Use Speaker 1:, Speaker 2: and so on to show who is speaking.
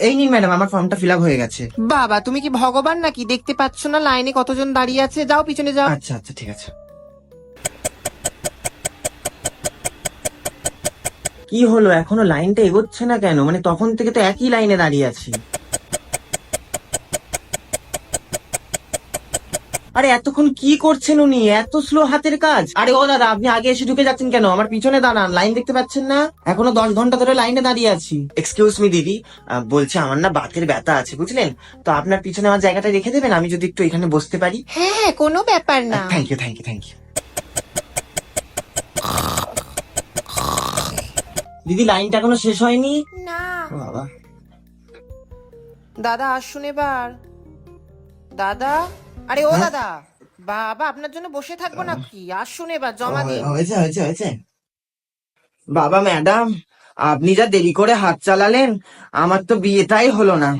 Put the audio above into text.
Speaker 1: এই নিন ম্যাডাম, আমার ফর্মটা ফিল আপ হয়ে গেছে।
Speaker 2: বাবা তুমি কি ভগবান নাকি? দেখতে পাচ্ছ না লাইনে কতজন দাঁড়িয়ে আছে? যাও পিছনে যাও।
Speaker 1: আচ্ছা আচ্ছা, ঠিক আছে। কি হলো, এখনো লাইনটা এগোচ্ছে না কেন? মানে তখন থেকে তো একই লাইনে দাঁড়িয়ে আছি। আরে এতক্ষণ কি করছেন উনি? এত স্লো হাতের কাজ! আরে ও দাদা, আপনি আগে এসে ঢুকে যাচ্ছেন কেন? আমার পিছনে দাঁড়ান, লাইন দেখতে পাচ্ছেন না? এখনো 10 ঘন্টা ধরে লাইনে দাঁড়িয়ে আছি। এক্সকিউজ মি দিদি, বলছি আমার না বাতের ব্যথা আছে বুঝলেন, তো আপনার পিছনে আমার জায়গাটা রেখে দেবেন, আমি যদি একটু এখানে বসতে পারি।
Speaker 2: হ্যাঁ হ্যাঁ, কোনো ব্যাপার না।
Speaker 1: Thank you thank you thank you. দিদি, লাইনটা এখনো শেষ হয়নি।
Speaker 2: না
Speaker 1: ও বাবা।
Speaker 2: দাদা আসুন এবার। দাদা, আরে ও
Speaker 1: হ্যাঁ?
Speaker 2: দাদা, বাবা আপনার জন্য বসে থাকবো নাকি? আসুন এবার জমা দিন।
Speaker 1: হয়েছে হয়েছে হয়েছে। বাবা ম্যাডাম, আপনি যা দেরি করে হাত চালালেন, আমার তো বিয়েটাই হলো না।